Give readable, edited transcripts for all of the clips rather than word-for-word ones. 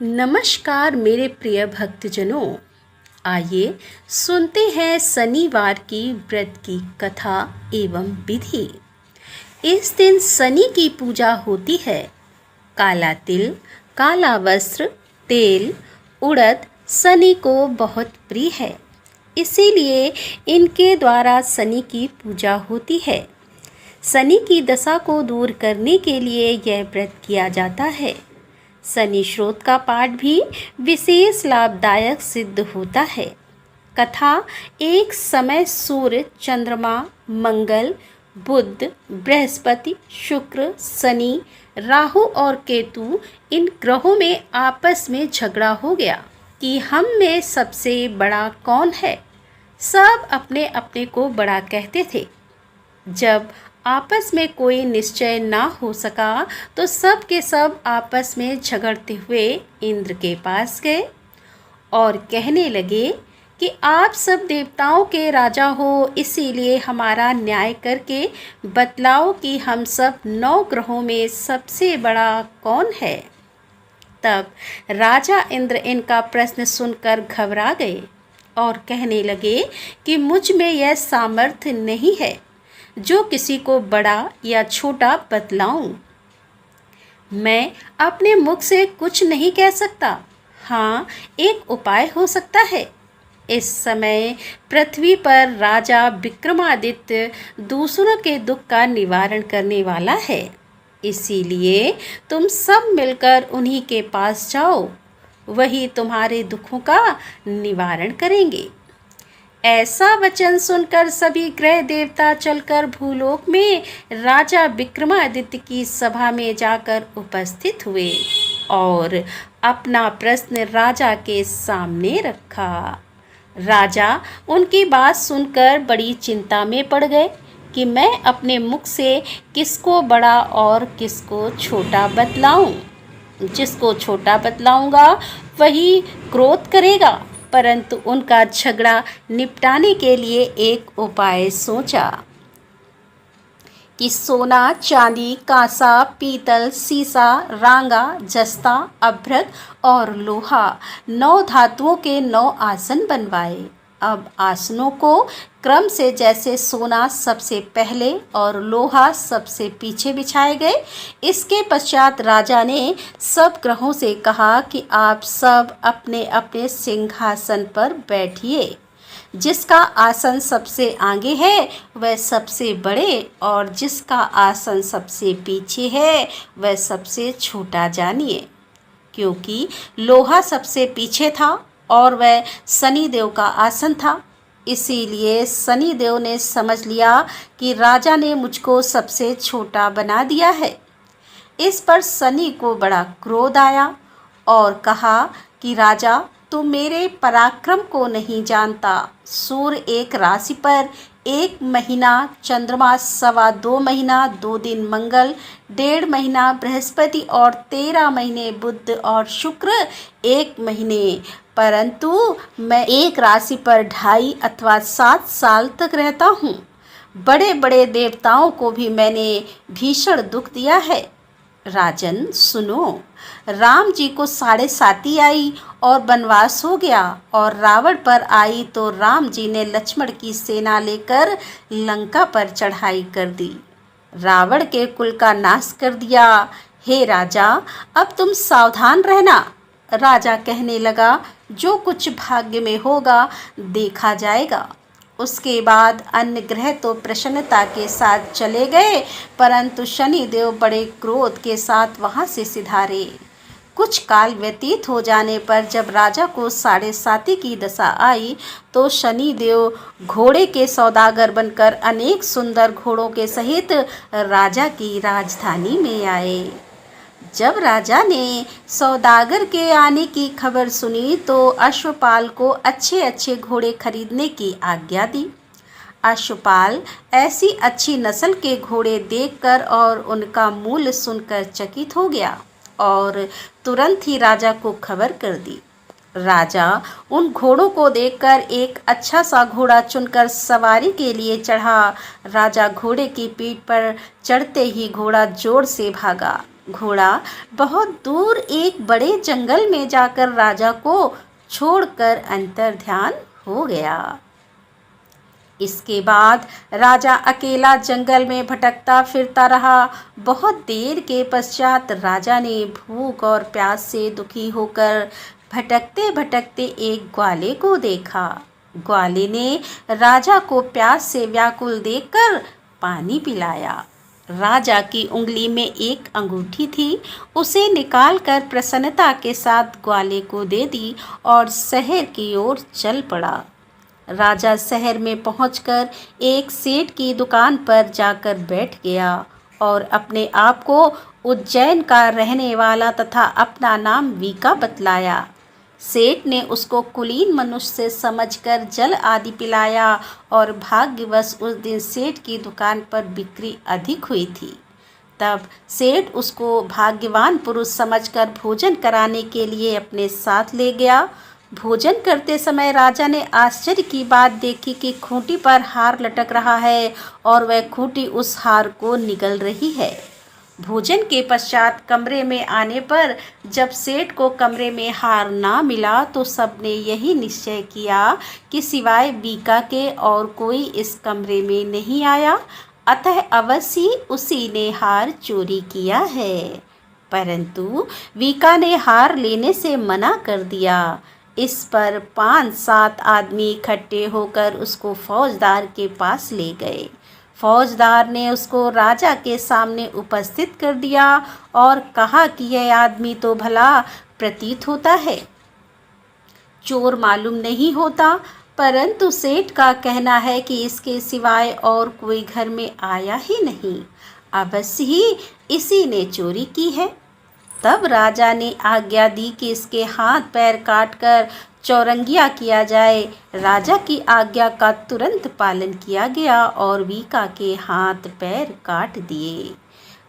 नमस्कार मेरे प्रिय भक्तजनों। आइए सुनते हैं शनिवार की व्रत की कथा एवं विधि। इस दिन शनि की पूजा होती है। काला तिल, काला वस्त्र, तेल, उड़द शनि को बहुत प्रिय है, इसीलिए इनके द्वारा शनि की पूजा होती है। शनि की दशा को दूर करने के लिए यह व्रत किया जाता है। शनि स्रोत का पाठ भी विशेष लाभदायक सिद्ध होता है। कथा एक समय सूर्य, चंद्रमा, मंगल, बुध, बृहस्पति, शुक्र, शनि, राहु और केतु इन ग्रहों में आपस में झगड़ा हो गया कि हम में सबसे बड़ा कौन है। सब अपने अपने को बड़ा कहते थे। जब आपस में कोई निश्चय ना हो सका तो सब के सब आपस में झगड़ते हुए इंद्र के पास गए और कहने लगे कि आप सब देवताओं के राजा हो, इसीलिए हमारा न्याय करके बतलाओ कि हम सब 9 ग्रहों में सबसे बड़ा कौन है। तब राजा इंद्र इनका प्रश्न सुनकर घबरा गए और कहने लगे कि मुझ में यह सामर्थ्य नहीं है जो किसी को बड़ा या छोटा बतलाऊं। मैं अपने मुख से कुछ नहीं कह सकता। हाँ, एक उपाय हो सकता है। इस समय पृथ्वी पर राजा विक्रमादित्य दूसरों के दुख का निवारण करने वाला है, इसीलिए तुम सब मिलकर उन्हीं के पास जाओ, वही तुम्हारे दुखों का निवारण करेंगे। ऐसा वचन सुनकर सभी ग्रह देवता चलकर भूलोक में राजा विक्रमादित्य की सभा में जाकर उपस्थित हुए और अपना प्रश्न राजा के सामने रखा। राजा उनकी बात सुनकर बड़ी चिंता में पड़ गए कि मैं अपने मुख से किसको बड़ा और किसको छोटा बतलाऊं। जिसको छोटा बतलाऊंगा वही क्रोध करेगा, परंतु उनका झगड़ा निपटाने के लिए एक उपाय सोचा कि सोना, चांदी, कांसा, पीतल, सीसा, रांगा, जस्ता, अभ्रक और लोहा 9 धातुओं के 9 आसन बनवाए। अब आसनों को क्रम से जैसे सोना सबसे पहले और लोहा सबसे पीछे बिछाए गए। इसके पश्चात राजा ने सब ग्रहों से कहा कि आप सब अपने अपने सिंहासन पर बैठिए। जिसका आसन सबसे आगे है वह सबसे बड़े और जिसका आसन सबसे पीछे है वह सबसे छोटा जानिए। क्योंकि लोहा सबसे पीछे था और वह शनिदेव का आसन था, इसीलिए शनिदेव ने समझ लिया कि राजा ने मुझको सबसे छोटा बना दिया है। इस पर शनि को बड़ा क्रोध आया और कहा कि राजा, तू मेरे पराक्रम को नहीं जानता। सूर्य एक राशि पर 1 महीना, चंद्रमा 2.25 महीना 2 दिन मंगल, 1.5 महीना बृहस्पति और 13 महीने बुध और शुक्र 1 महीने, परंतु मैं एक राशि पर 2.5 अथवा 7 साल तक रहता हूँ। बड़े बड़े देवताओं को भी मैंने भीषण दुख दिया है। राजन सुनो, राम जी को 7.5 आई और वनवास हो गया और रावण पर आई तो राम जी ने लक्ष्मण की सेना लेकर लंका पर चढ़ाई कर दी, रावण के कुल का नाश कर दिया। हे राजा, अब तुम सावधान रहना। राजा कहने लगा, जो कुछ भाग्य में होगा देखा जाएगा। उसके बाद अन्य ग्रह तो प्रसन्नता के साथ चले गए, परंतु शनिदेव बड़े क्रोध के साथ वहां से सिधारे। कुछ काल व्यतीत हो जाने पर जब राजा को 7.5 की दशा आई तो शनिदेव घोड़े के सौदागर बनकर अनेक सुंदर घोड़ों के सहित राजा की राजधानी में आए। जब राजा ने सौदागर के आने की खबर सुनी तो अश्वपाल को अच्छे अच्छे घोड़े खरीदने की आज्ञा दी। अश्वपाल ऐसी अच्छी नस्ल के घोड़े देखकर और उनका मूल्य सुनकर चकित हो गया और तुरंत ही राजा को खबर कर दी। राजा उन घोड़ों को देखकर एक अच्छा सा घोड़ा चुनकर सवारी के लिए चढ़ा। राजा घोड़े की पीठ पर चढ़ते ही घोड़ा जोर से भागा घोड़ा बहुत दूर एक बड़े जंगल में जाकर राजा को छोड़कर अंतर्ध्यान हो गया। इसके बाद राजा अकेला जंगल में भटकता फिरता रहा। बहुत देर के पश्चात राजा ने भूख और प्यास से दुखी होकर भटकते भटकते एक ग्वाले को देखा। ग्वाले ने राजा को प्यास से व्याकुल देखकर पानी पिलाया। राजा की उंगली में एक अंगूठी थी, उसे निकालकर प्रसन्नता के साथ ग्वाले को दे दी और शहर की ओर चल पड़ा। राजा शहर में पहुंचकर एक सेठ की दुकान पर जाकर बैठ गया और अपने आप को उज्जैन का रहने वाला तथा अपना नाम वीका बतलाया। सेठ ने उसको कुलीन मनुष्य समझकर जल आदि पिलाया और भाग्यवश उस दिन सेठ की दुकान पर बिक्री अधिक हुई थी। तब सेठ उसको भाग्यवान पुरुष समझकर भोजन कराने के लिए अपने साथ ले गया। भोजन करते समय राजा ने आश्चर्य की बात देखी कि खूंटी पर हार लटक रहा है और वह खूंटी उस हार को निगल रही है। भोजन के पश्चात कमरे में आने पर जब सेठ को कमरे में हार ना मिला तो सबने यही निश्चय किया कि सिवाय वीका के और कोई इस कमरे में नहीं आया, अतः अवश्य उसी ने हार चोरी किया है। परंतु वीका ने हार लेने से मना कर दिया। इस पर 5-7 आदमी इकट्ठे होकर उसको फौजदार के पास ले गए। फौजदार ने उसको राजा के सामने उपस्थित कर दिया और कहा कि यह आदमी तो भला प्रतीत होता है, चोर मालूम नहीं होता, परंतु सेठ का कहना है कि इसके सिवाय और कोई घर में आया ही नहीं, अवश्य ही इसी ने चोरी की है। तब राजा ने आज्ञा दी कि इसके हाथ पैर काटकर चौरंगिया किया जाए। राजा की आज्ञा का तुरंत पालन किया गया और वीका के हाथ पैर काट दिए।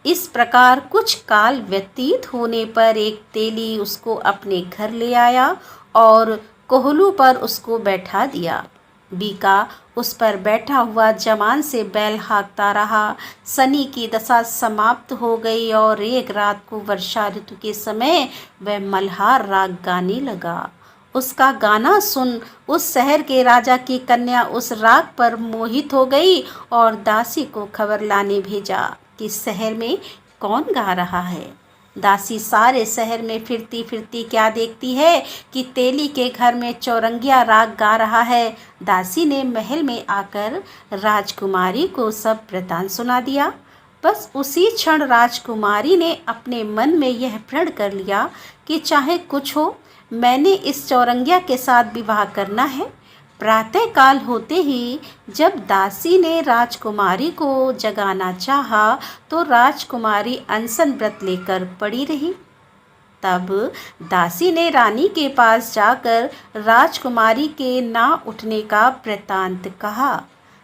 इस प्रकार कुछ काल व्यतीत होने पर एक तेली उसको अपने घर ले आया और कोहलू पर उसको बैठा दिया। वीका उस पर बैठा हुआ जमान से बैल हाँकता रहा। शनि की दशा समाप्त हो गई और एक रात को वर्षा ऋतु के समय वह मल्हार राग गाने लगा। उसका गाना सुन उस शहर के राजा की कन्या उस राग पर मोहित हो गई और दासी को खबर लाने भेजा कि शहर में कौन गा रहा है। दासी सारे शहर में फिरती फिरती क्या देखती है कि तेली के घर में चौरंगिया राग गा रहा है। दासी ने महल में आकर राजकुमारी को सब वृतांत सुना दिया। बस उसी क्षण राजकुमारी ने अपने मन में यह प्रण कर लिया कि चाहे कुछ हो, मैंने इस चौरंगिया के साथ विवाह करना है। प्रातःकाल होते ही जब दासी ने राजकुमारी को जगाना चाहा तो राजकुमारी अनशन व्रत लेकर पड़ी रही। तब दासी ने रानी के पास जाकर राजकुमारी के ना उठने का वृत्तांत कहा।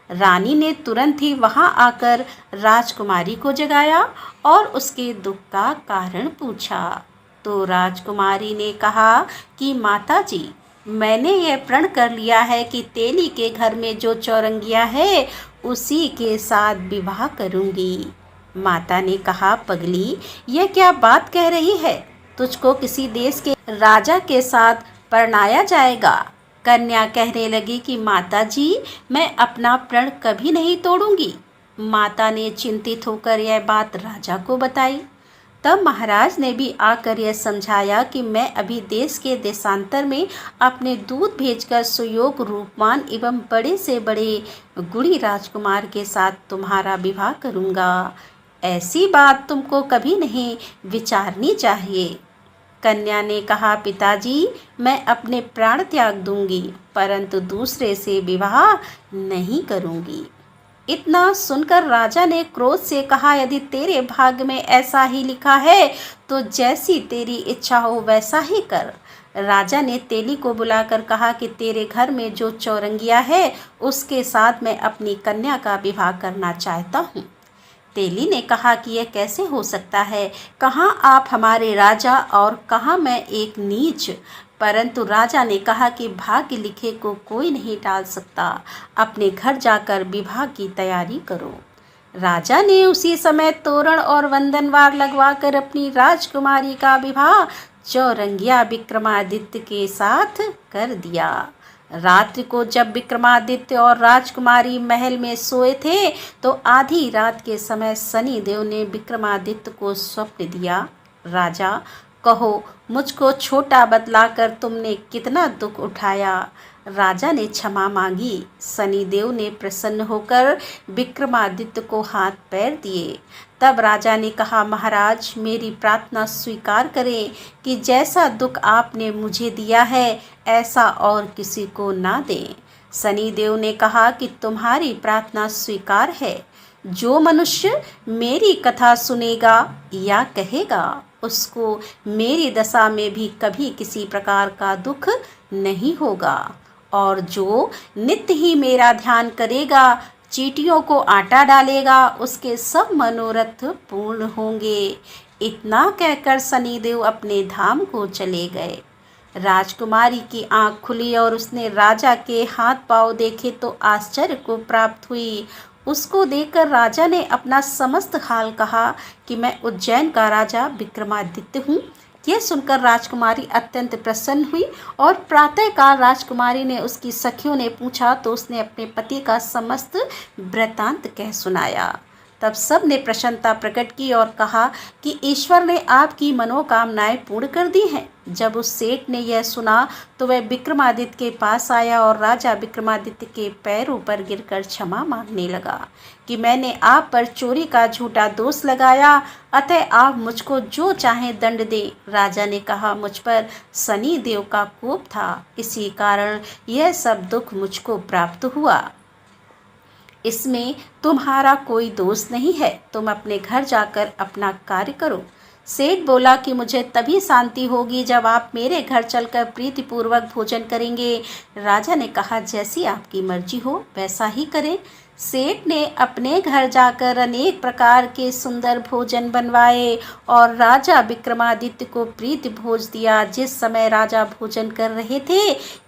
रानी ने तुरंत ही वहां आकर राजकुमारी को जगाया और उसके दुख का कारण पूछा। तो राजकुमारी ने कहा कि माताजी, मैंने यह प्रण कर लिया है कि तेली के घर में जो चौरंगिया है उसी के साथ विवाह करूंगी। माता ने कहा, पगली, यह क्या बात कह रही है? तुझको किसी देश के राजा के साथ परणाया जाएगा। कन्या कहने लगी कि माताजी, मैं अपना प्रण कभी नहीं तोड़ूंगी। माता ने चिंतित होकर यह बात राजा को बताई। तब महाराज ने भी आकर यह समझाया कि मैं अभी देश के देशांतर में अपने दूत भेजकर सुयोग रूपवान एवं बड़े से बड़े गुणी राजकुमार के साथ तुम्हारा विवाह करूँगा। ऐसी बात तुमको कभी नहीं विचारनी चाहिए। कन्या ने कहा, पिताजी, मैं अपने प्राण त्याग दूंगी, परंतु दूसरे से विवाह नहीं करूंगी। इतना सुनकर राजा ने क्रोध से कहा, यदि तेरे भाग्य में ऐसा ही लिखा है तो जैसी तेरी इच्छा हो वैसा ही कर। राजा ने तेली को बुलाकर कहा कि तेरे घर में जो चौरंगिया है उसके साथ मैं अपनी कन्या का विवाह करना चाहता हूँ। तेली ने कहा कि यह कैसे हो सकता है? कहाँ आप हमारे राजा और कहाँ मैं एक नीच। परंतु राजा ने कहा कि भाग्य लिखे को कोई नहीं टाल सकता। अपने घर जाकर विवाह की तैयारी करो। राजा ने उसी समय तोरण और वंदनवार लगवाकर अपनी राजकुमारी का विवाह चौरंगिया विक्रमादित्य के साथ कर दिया। रात्रि को जब विक्रमादित्य और राजकुमारी महल में सोए थे तो आधी रात के समय शनिदेव ने विक्रमादित्य को स्वप्न दिया। राजा, कहो, मुझको छोटा बतलाकर तुमने कितना दुख उठाया। राजा ने क्षमा मांगी। शनिदेव ने प्रसन्न होकर विक्रमादित्य को हाथ पैर दिए। तब राजा ने कहा, महाराज, मेरी प्रार्थना स्वीकार करें कि जैसा दुख आपने मुझे दिया है ऐसा और किसी को ना दें। शनिदेव ने कहा कि तुम्हारी प्रार्थना स्वीकार है। जो मनुष्य मेरी कथा सुनेगा या कहेगा उसको मेरी दशा में भी कभी किसी प्रकार का दुख नहीं होगा, और जो नित्य ही मेरा ध्यान करेगा, चींटियों को आटा डालेगा, उसके सब मनोरथ पूर्ण होंगे। इतना कहकर शनिदेव अपने धाम को चले गए। राजकुमारी की आंख खुली और उसने राजा के हाथ पांव देखे तो आश्चर्य को प्राप्त हुई। उसको देखकर राजा ने अपना समस्त हाल कहा कि मैं उज्जैन का राजा विक्रमादित्य हूँ। यह सुनकर राजकुमारी अत्यंत प्रसन्न हुई और प्रातःकाल राजकुमारी ने उसकी सखियों ने पूछा तो उसने अपने पति का समस्त वृत्तांत कह सुनाया। तब सब ने प्रसन्नता प्रकट की और कहा कि ईश्वर ने आपकी मनोकामनाएं पूर्ण कर दी हैं। जब उस सेठ ने यह सुना तो वह विक्रमादित्य के पास आया और राजा विक्रमादित्य के पैरों पर गिरकर क्षमा मांगने लगा कि मैंने आप पर चोरी का झूठा दोष लगाया, अतः आप मुझको जो चाहें दंड दें। राजा ने कहा, मुझ पर शनि देव का कोप था, इसी कारण यह सब दुख मुझको प्राप्त हुआ। इसमें तुम्हारा कोई दोष नहीं है। तुम अपने घर जाकर अपना कार्य करो। सेठ बोला कि मुझे तभी शांति होगी जब आप मेरे घर चलकर प्रीतिपूर्वक भोजन करेंगे। राजा ने कहा, जैसी आपकी मर्जी हो वैसा ही करें। सेठ ने अपने घर जाकर अनेक प्रकार के सुंदर भोजन बनवाए और राजा विक्रमादित्य को प्रीति भोज दिया। जिस समय राजा भोजन कर रहे थे,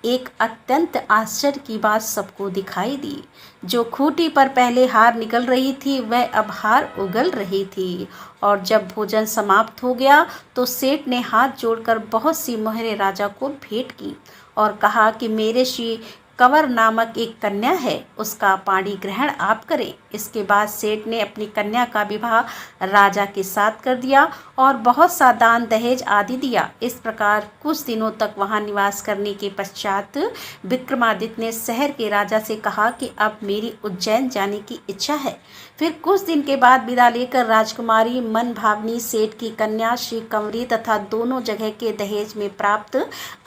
एक अत्यंत आश्चर्य की बात सबको दिखाई दी। जो खूंटी पर पहले हार निकल रही थी वह अब हार उगल रही थी। और जब भोजन समाप्त हो गया तो सेठ ने हाथ जोड़कर बहुत सी मोहरें राजा को भेंट की और कहा कि मेरे श्री कंवर नामक एक कन्या है, उसका पाणी ग्रहण आप करें। इसके बाद सेठ ने अपनी कन्या का विवाह राजा के साथ कर दिया और बहुत सा दान दहेज आदि दिया। इस प्रकार कुछ दिनों तक वहां निवास करने के पश्चात विक्रमादित्य ने शहर के राजा से कहा कि अब मेरी उज्जैन जाने की इच्छा है। फिर कुछ दिन के बाद विदा लेकर राजकुमारी मन भावनी सेठ की कन्या श्री कंवरी तथा दोनों जगह के दहेज में प्राप्त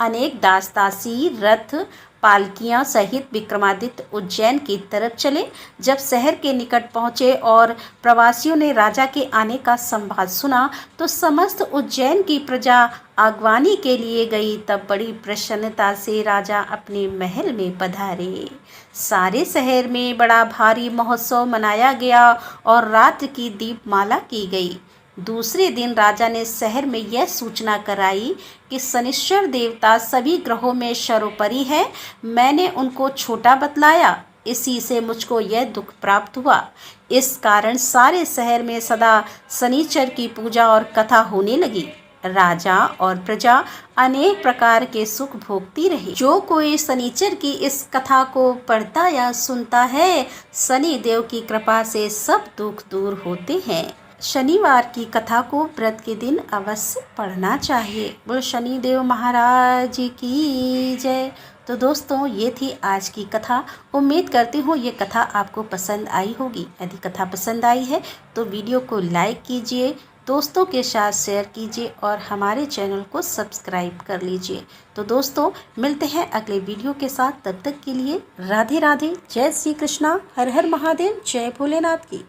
अनेक दास दासी, रथ, पालकियां सहित विक्रमादित्य उज्जैन की तरफ चले। जब शहर के निकट पहुंचे और प्रवासियों ने राजा के आने का संवाद सुना तो समस्त उज्जैन की प्रजा आगवानी के लिए गई। तब बड़ी प्रसन्नता से राजा अपने महल में पधारे। सारे शहर में बड़ा भारी महोत्सव मनाया गया और रात्रि की दीपमाला की गई। दूसरे दिन राजा ने शहर में यह सूचना कराई कि शनिश्चर देवता सभी ग्रहों में सर्वोपरि है। मैंने उनको छोटा बतलाया, इसी से मुझको यह दुख प्राप्त हुआ। इस कारण सारे शहर में सदा शनिचर की पूजा और कथा होने लगी। राजा और प्रजा अनेक प्रकार के सुख भोगती रही। जो कोई शनिचर की इस कथा को पढ़ता या सुनता है, शनि देव की कृपा से सब दुख दूर होते हैं। शनिवार की कथा को व्रत के दिन अवश्य पढ़ना चाहिए। बोल शनिदेव महाराज की जय। तो दोस्तों, ये थी आज की कथा। उम्मीद करती हूँ ये कथा आपको पसंद आई होगी। यदि कथा पसंद आई है तो वीडियो को लाइक कीजिए, दोस्तों के साथ शेयर कीजिए और हमारे चैनल को सब्सक्राइब कर लीजिए। तो दोस्तों, मिलते हैं अगले वीडियो के साथ। तब तक के लिए राधे राधे, जय श्री कृष्णा, हर हर महादेव, जय भोलेनाथ की।